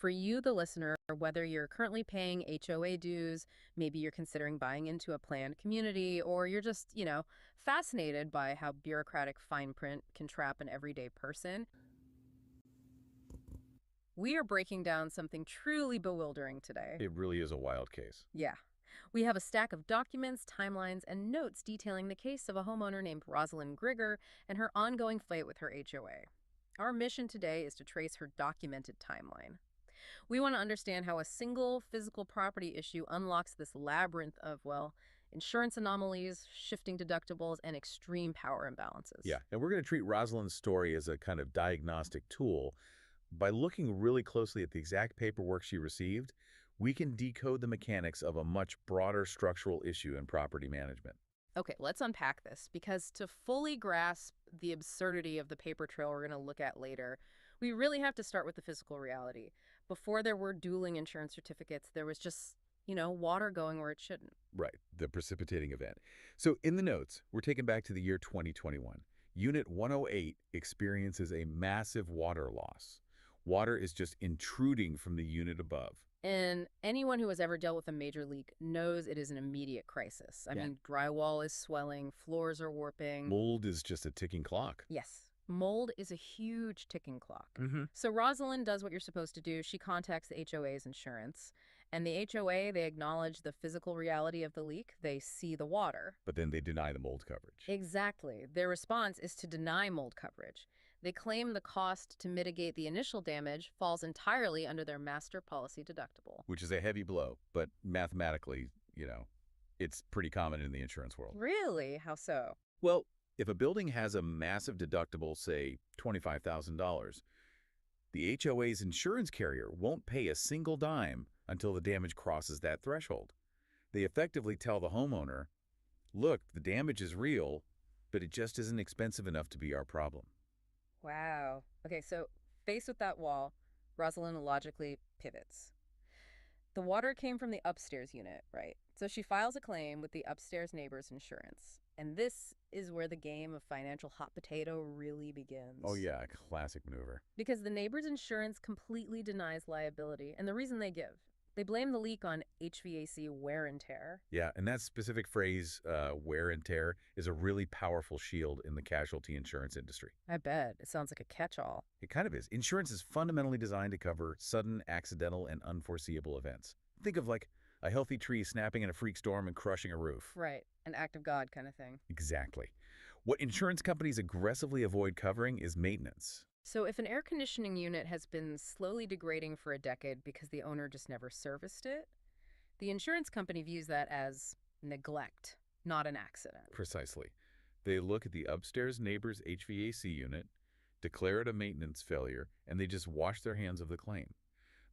For you, the listener, whether you're currently paying HOA dues, maybe you're considering buying into a planned community, or you're just, fascinated by how bureaucratic fine print can trap an everyday person, we are breaking down something truly bewildering today. It really is a wild case. Yeah. We have a stack of documents, timelines, and notes detailing the case of a homeowner named Rosalind Grigger and her ongoing fight with her HOA. Our mission today is to trace her documented timeline. We want to understand how a single physical property issue unlocks this labyrinth of, insurance anomalies, shifting deductibles, and extreme power imbalances. Yeah, and we're going to treat Rosalind's story as a kind of diagnostic tool. By looking really closely at the exact paperwork she received, we can decode the mechanics of a much broader structural issue in property management. Okay, let's unpack this, because to fully grasp the absurdity of the paper trail we're going to look at later, we really have to start with the physical reality. Before there were dueling insurance certificates, there was just, water going where it shouldn't. Right, the precipitating event. So in the notes, we're taken back to the year 2021. Unit 108 experiences a massive water loss. Water is just intruding from the unit above. And anyone who has ever dealt with a major leak knows it is an immediate crisis. I Yeah. mean, drywall is swelling, floors are warping. Mold is just a ticking clock. Yes. Mold is a huge ticking clock. Mm-hmm. So Rosalind does what you're supposed to do. She contacts the HOA's insurance. And the HOA, they acknowledge the physical reality of the leak. They see the water. But then they deny the mold coverage. Exactly. Their response is to deny mold coverage. They claim the cost to mitigate the initial damage falls entirely under their master policy deductible. Which is a heavy blow, but mathematically, it's pretty common in the insurance world. Really? How so? Well, if a building has a massive deductible, say $25,000, the HOA's insurance carrier won't pay a single dime until the damage crosses that threshold. They effectively tell the homeowner, look, the damage is real, but it just isn't expensive enough to be our problem. Wow. Okay, so faced with that wall, Rosalind logically pivots. The water came from the upstairs unit, right? So she files a claim with the upstairs neighbor's insurance. And this is where the game of financial hot potato really begins. Oh yeah, classic maneuver. Because the neighbor's insurance completely denies liability, and the reason they give. They blame the leak on HVAC wear and tear. Yeah, and that specific phrase, wear and tear, is a really powerful shield in the casualty insurance industry. I bet. It sounds like a catch-all. It kind of is. Insurance is fundamentally designed to cover sudden, accidental, and unforeseeable events. Think of like a healthy tree snapping in a freak storm and crushing a roof. Right. An act of God kind of thing. Exactly. What insurance companies aggressively avoid covering is maintenance. So if an air conditioning unit has been slowly degrading for a decade because the owner just never serviced it, the insurance company views that as neglect, not an accident. Precisely. They look at the upstairs neighbor's HVAC unit, declare it a maintenance failure, and they just wash their hands of the claim.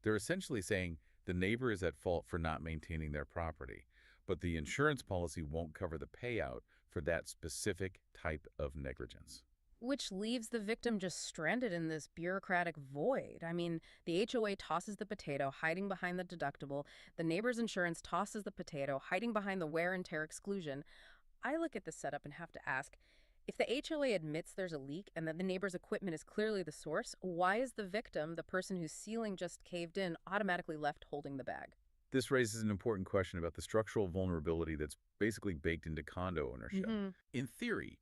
They're essentially saying the neighbor is at fault for not maintaining their property, but the insurance policy won't cover the payout for that specific type of negligence. Which leaves the victim just stranded in this bureaucratic void. I mean, the HOA tosses the potato, hiding behind the deductible. The neighbor's insurance tosses the potato, hiding behind the wear and tear exclusion. I look at this setup and have to ask, if the HOA admits there's a leak and that the neighbor's equipment is clearly the source, why is the victim, the person whose ceiling just caved in, automatically left holding the bag? This raises an important question about the structural vulnerability that's basically baked into condo ownership. In theory,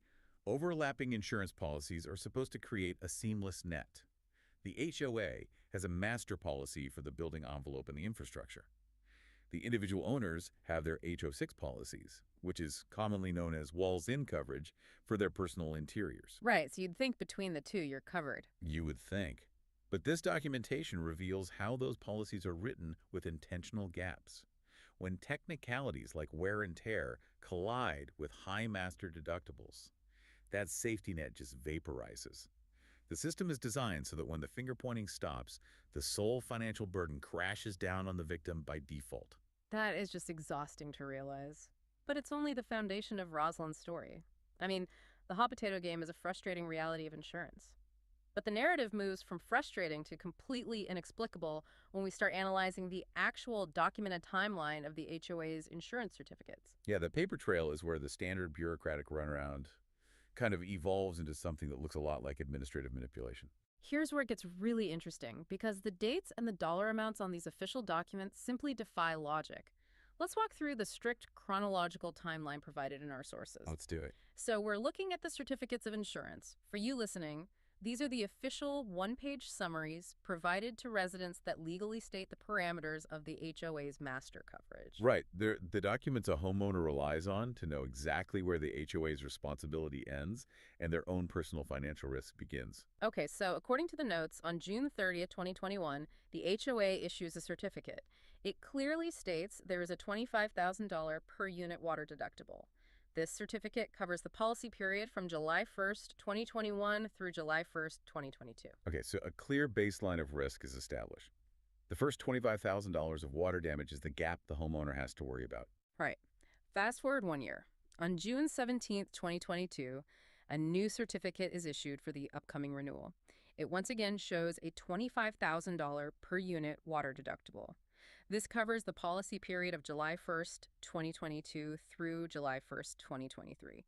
overlapping insurance policies are supposed to create a seamless net. The HOA has a master policy for the building envelope and the infrastructure. The individual owners have their HO6 policies, which is commonly known as walls-in coverage for their personal interiors. Right, so you'd think between the two you're covered. You would think. But this documentation reveals how those policies are written with intentional gaps. When technicalities like wear and tear collide with high master deductibles, that safety net just vaporizes. The system is designed so that when the finger-pointing stops, the sole financial burden crashes down on the victim by default. That is just exhausting to realize. But it's only the foundation of Rosalind's story. I mean, the hot potato game is a frustrating reality of insurance. But the narrative moves from frustrating to completely inexplicable when we start analyzing the actual documented timeline of the HOA's insurance certificates. Yeah, the paper trail is where the standard bureaucratic runaround kind of evolves into something that looks a lot like administrative manipulation. Here's where it gets really interesting, because the dates and the dollar amounts on these official documents simply defy logic. Let's walk through the strict chronological timeline provided in our sources. Let's do it. So we're looking at the certificates of insurance. For you listening, these are the official one-page summaries provided to residents that legally state the parameters of the HOA's master coverage. Right. The documents a homeowner relies on to know exactly where the HOA's responsibility ends and their own personal financial risk begins. Okay, so according to the notes, on June 30th, 2021, the HOA issues a certificate. It clearly states there is a $25,000 per unit water deductible. This certificate covers the policy period from July 1st, 2021 through July 1st, 2022. Okay, so a clear baseline of risk is established. The first $25,000 of water damage is the gap the homeowner has to worry about. Right. Fast forward 1 year. On June 17th, 2022, a new certificate is issued for the upcoming renewal. It once again shows a $25,000 per unit water deductible. This covers the policy period of July 1st, 2022 through July 1st, 2023.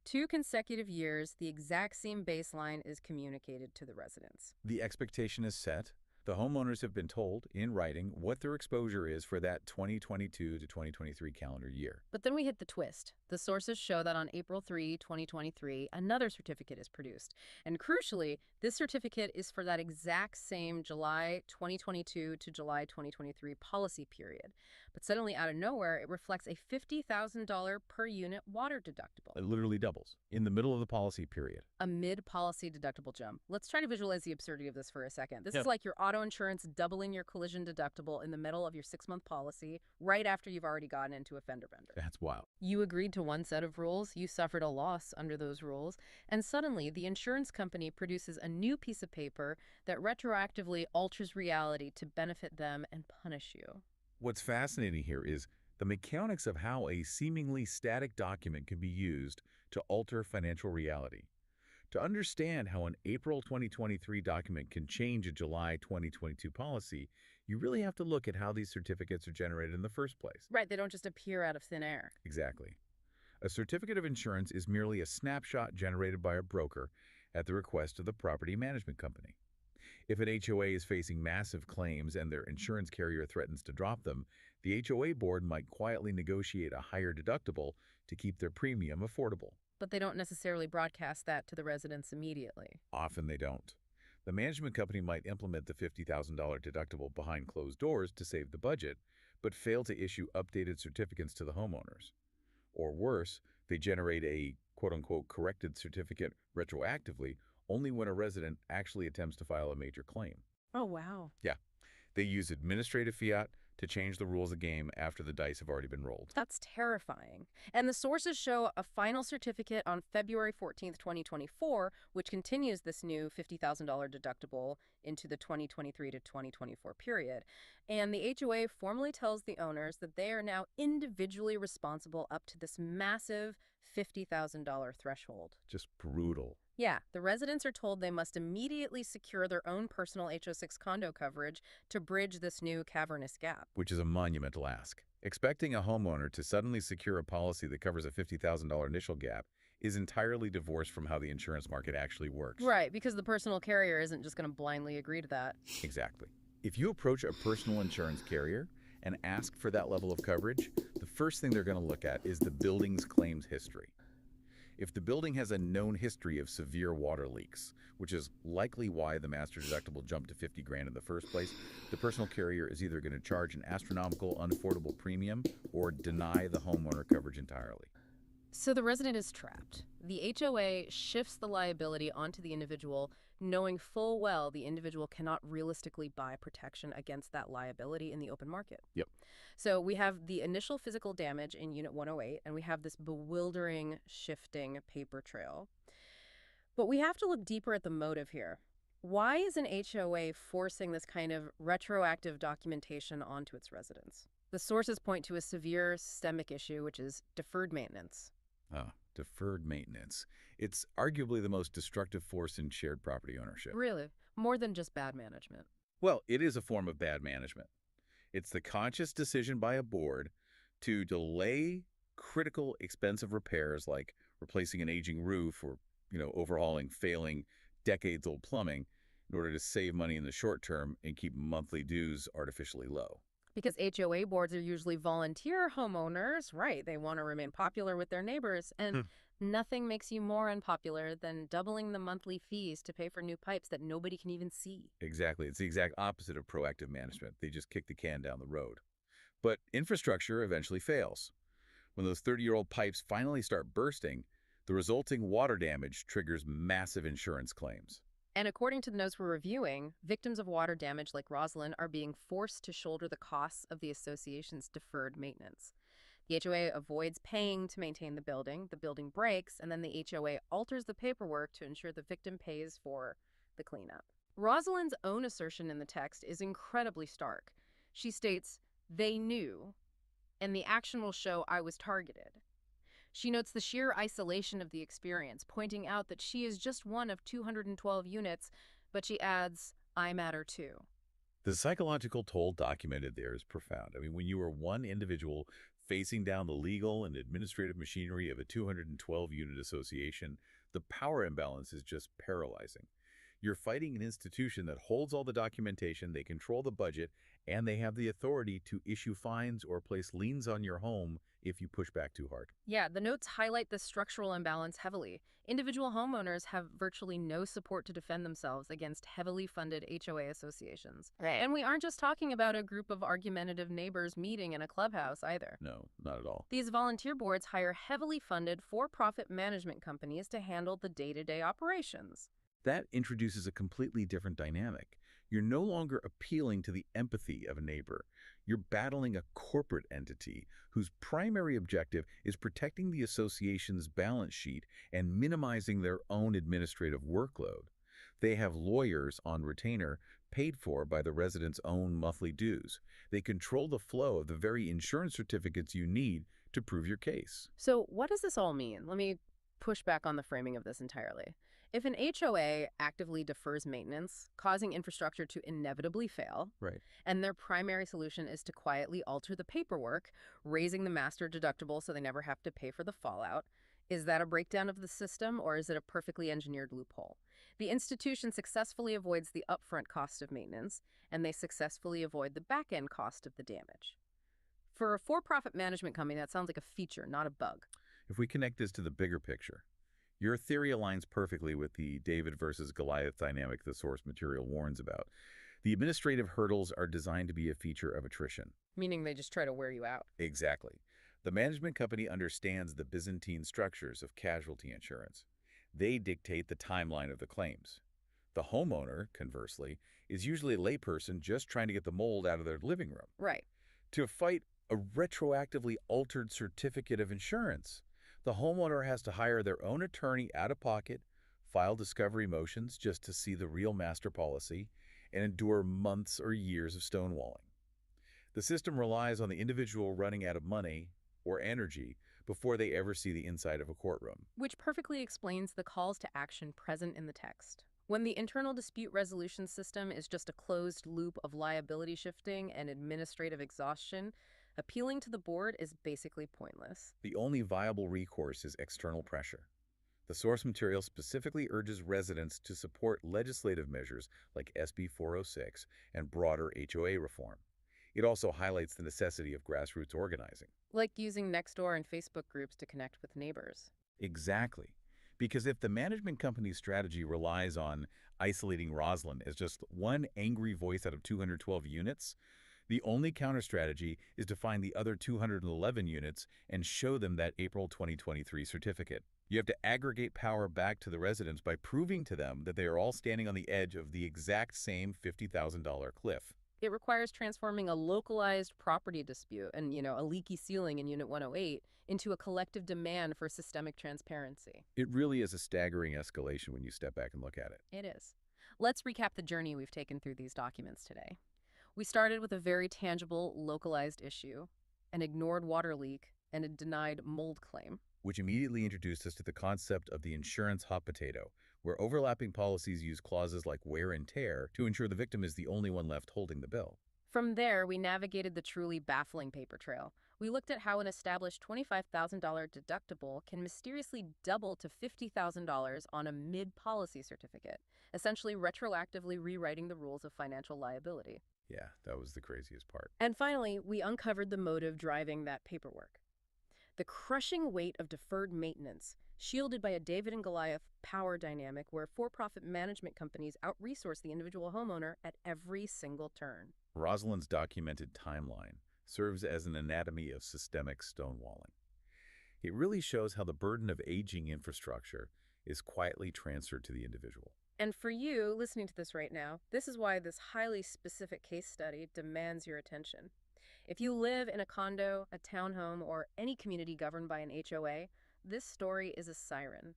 2 consecutive years, the exact same baseline is communicated to the residents. The expectation is set. The homeowners have been told, in writing, what their exposure is for that 2022 to 2023 calendar year. But then we hit the twist. The sources show that on April 3, 2023, another certificate is produced. And crucially, this certificate is for that exact same July 2022 to July 2023 policy period. But suddenly, out of nowhere, it reflects a $50,000 per unit water deductible. It literally doubles in the middle of the policy period. A mid-policy deductible jump. Let's try to visualize the absurdity of this for a second. This Yep. is like your auto insurance doubling your collision deductible in the middle of your 6-month policy, right after you've already gotten into a fender bender. That's wild. You agreed to one set of rules, you suffered a loss under those rules, and suddenly the insurance company produces a new piece of paper that retroactively alters reality to benefit them and punish you. What's fascinating here is the mechanics of how a seemingly static document can be used to alter financial reality. To understand how an April 2023 document can change a July 2022 policy, you really have to look at how these certificates are generated in the first place. Right, they don't just appear out of thin air. Exactly. A certificate of insurance is merely a snapshot generated by a broker at the request of the property management company. If an HOA is facing massive claims and their insurance carrier threatens to drop them, the HOA board might quietly negotiate a higher deductible to keep their premium affordable. But they don't necessarily broadcast that to the residents immediately. Often they don't. The management company might implement the $50,000 deductible behind closed doors to save the budget, but fail to issue updated certificates to the homeowners. Or worse, they generate a quote-unquote corrected certificate retroactively only when a resident actually attempts to file a major claim. Oh, wow. Yeah, they use administrative fiat to change the rules of the game after the dice have already been rolled. That's terrifying. And the sources show a final certificate on February 14th, 2024, which continues this new $50,000 deductible into the 2023 to 2024 period. And the HOA formally tells the owners that they are now individually responsible up to this massive $50,000 threshold. Just brutal. Yeah, the residents are told they must immediately secure their own personal HO6 condo coverage to bridge this new cavernous gap. Which is a monumental ask. Expecting a homeowner to suddenly secure a policy that covers a $50,000 initial gap is entirely divorced from how the insurance market actually works. Right, because the personal carrier isn't just going to blindly agree to that. Exactly. If you approach a personal insurance carrier and ask for that level of coverage, the first thing they're going to look at is the building's claims history. If the building has a known history of severe water leaks, which is likely why the master deductible jumped to $50,000 in the first place, the personal carrier is either going to charge an astronomical, unaffordable premium or deny the homeowner coverage entirely. So the resident is trapped. The HOA shifts the liability onto the individual, knowing full well the individual cannot realistically buy protection against that liability in the open market. Yep. So we have the initial physical damage in Unit 108, and we have this bewildering, shifting paper trail. But we have to look deeper at the motive here. Why is an HOA forcing this kind of retroactive documentation onto its residents? The sources point to a severe systemic issue, which is deferred maintenance. Deferred maintenance. It's arguably the most destructive force in shared property ownership. Really? More than just bad management. Well, it is a form of bad management. It's the conscious decision by a board to delay critical, expensive repairs like replacing an aging roof or overhauling failing decades-old plumbing in order to save money in the short term and keep monthly dues artificially low. Because HOA boards are usually volunteer homeowners, right? They want to remain popular with their neighbors, and nothing makes you more unpopular than doubling the monthly fees to pay for new pipes that nobody can even see. Exactly. It's the exact opposite of proactive management. They just kick the can down the road. But infrastructure eventually fails. When those 30-year-old pipes finally start bursting, the resulting water damage triggers massive insurance claims. And according to the notes we're reviewing, victims of water damage like Rosalind are being forced to shoulder the costs of the association's deferred maintenance. The HOA avoids paying to maintain the building breaks, and then the HOA alters the paperwork to ensure the victim pays for the cleanup. Rosalind's own assertion in the text is incredibly stark. She states, "They knew, and the action will show I was targeted." She notes the sheer isolation of the experience, pointing out that she is just one of 212 units, but she adds, "I matter too." The psychological toll documented there is profound. I mean, when you are one individual facing down the legal and administrative machinery of a 212-unit association, the power imbalance is just paralyzing. You're fighting an institution that holds all the documentation, they control the budget, and they have the authority to issue fines or place liens on your home if you push back too hard. Yeah, the notes highlight the structural imbalance heavily. Individual homeowners have virtually no support to defend themselves against heavily funded HOA associations. Right. And we aren't just talking about a group of argumentative neighbors meeting in a clubhouse either. No, not at all. These volunteer boards hire heavily funded for-profit management companies to handle the day-to-day operations. That introduces a completely different dynamic. You're no longer appealing to the empathy of a neighbor. You're battling a corporate entity whose primary objective is protecting the association's balance sheet and minimizing their own administrative workload. They have lawyers on retainer paid for by the residents' own monthly dues. They control the flow of the very insurance certificates you need to prove your case. So what does this all mean? Let me push back on the framing of this entirely. If an HOA actively defers maintenance, causing infrastructure to inevitably fail, Right. and their primary solution is to quietly alter the paperwork, raising the master deductible so they never have to pay for the fallout, is that a breakdown of the system or is it a perfectly engineered loophole? The institution successfully avoids the upfront cost of maintenance, and they successfully avoid the back-end cost of the damage. For a for-profit management company, that sounds like a feature, not a bug. If we connect this to the bigger picture, your theory aligns perfectly with the David versus Goliath dynamic the source material warns about. The administrative hurdles are designed to be a feature of attrition. Meaning they just try to wear you out. Exactly. The management company understands the Byzantine structures of casualty insurance. They dictate the timeline of the claims. The homeowner, conversely, is usually a layperson just trying to get the mold out of their living room. Right. To fight a retroactively altered certificate of insurance, the homeowner has to hire their own attorney out of pocket, file discovery motions just to see the real master policy, and endure months or years of stonewalling. The system relies on the individual running out of money or energy before they ever see the inside of a courtroom. Which perfectly explains the calls to action present in the text. When the internal dispute resolution system is just a closed loop of liability shifting and administrative exhaustion, appealing to the board is basically pointless. The only viable recourse is external pressure. The source material specifically urges residents to support legislative measures like SB 406 and broader HOA reform. It also highlights the necessity of grassroots organizing. Like using Nextdoor and Facebook groups to connect with neighbors. Exactly. Because if the management company's strategy relies on isolating Rosalind as just one angry voice out of 212 units, the only counter-strategy is to find the other 211 units and show them that April 2023 certificate. You have to aggregate power back to the residents by proving to them that they are all standing on the edge of the exact same $50,000 cliff. It requires transforming a localized property dispute and, a leaky ceiling in Unit 108 into a collective demand for systemic transparency. It really is a staggering escalation when you step back and look at it. It is. Let's recap the journey we've taken through these documents today. We started with a very tangible, localized issue, an ignored water leak, and a denied mold claim. Which immediately introduced us to the concept of the insurance hot potato, where overlapping policies use clauses like wear and tear to ensure the victim is the only one left holding the bill. From there, we navigated the truly baffling paper trail. We looked at how an established $25,000 deductible can mysteriously double to $50,000 on a mid-policy certificate, essentially retroactively rewriting the rules of financial liability. Yeah, that was the craziest part. And finally, we uncovered the motive driving that paperwork. The crushing weight of deferred maintenance, shielded by a David and Goliath power dynamic where for-profit management companies outresource the individual homeowner at every single turn. Rosalind's documented timeline serves as an anatomy of systemic stonewalling. It really shows how the burden of aging infrastructure is quietly transferred to the individual. And for you, listening to this right now, this is why this highly specific case study demands your attention. If you live in a condo, a townhome, or any community governed by an HOA, this story is a siren.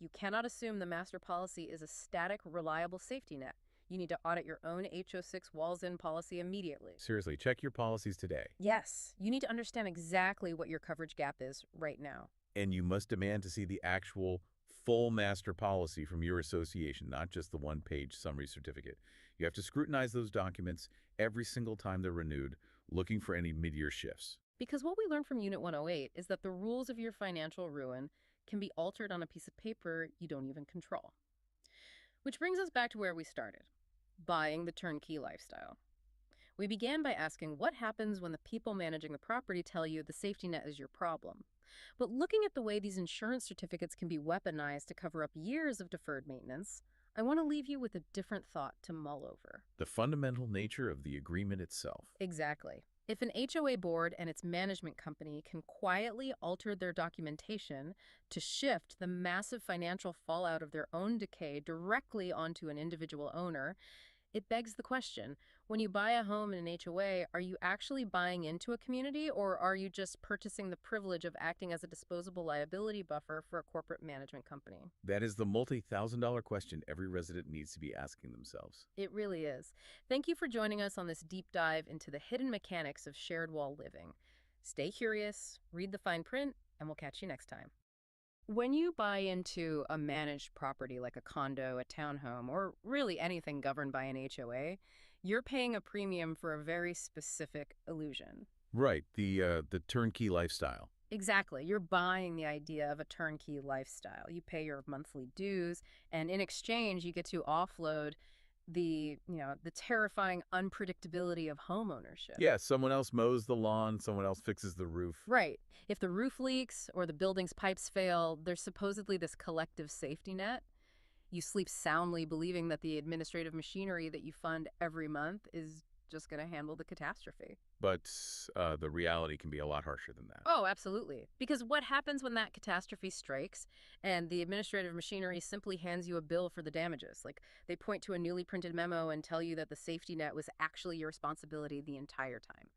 You cannot assume the master policy is a static, reliable safety net. You need to audit your own HO6 walls-in policy immediately. Seriously, check your policies today. Yes, you need to understand exactly what your coverage gap is right now. And you must demand to see the actual full master policy from your association, not just the one-page summary certificate. You have to scrutinize those documents every single time they're renewed, looking for any mid-year shifts. Because what we learned from Unit 108 is that the rules of your financial ruin can be altered on a piece of paper you don't even control. Which brings us back to where we started, buying the turnkey lifestyle. We began by asking what happens when the people managing the property tell you the safety net is your problem. But looking at the way these insurance certificates can be weaponized to cover up years of deferred maintenance, I want to leave you with a different thought to mull over. The fundamental nature of the agreement itself. Exactly. If an HOA board and its management company can quietly alter their documentation to shift the massive financial fallout of their own decay directly onto an individual owner, it begs the question, when you buy a home in an HOA, are you actually buying into a community, or are you just purchasing the privilege of acting as a disposable liability buffer for a corporate management company? That is the multi-thousand-dollar question every resident needs to be asking themselves. It really is. Thank you for joining us on this deep dive into the hidden mechanics of shared wall living. Stay curious, read the fine print, and we'll catch you next time. When you buy into a managed property like a condo, a townhome, or really anything governed by an HOA, you're paying a premium for a very specific illusion. Right, the turnkey lifestyle. Exactly. You're buying the idea of a turnkey lifestyle. You pay your monthly dues, and in exchange, you get to offload the terrifying unpredictability of home ownership. Yeah, someone else mows the lawn, someone else fixes the roof. Right. If the roof leaks or the building's pipes fail, there's supposedly this collective safety net. You sleep soundly believing that the administrative machinery that you fund every month is just going to handle the catastrophe. But the reality can be a lot harsher than that. Oh, absolutely. Because what happens when that catastrophe strikes and the administrative machinery simply hands you a bill for the damages? Like, they point to a newly printed memo and tell you that the safety net was actually your responsibility the entire time.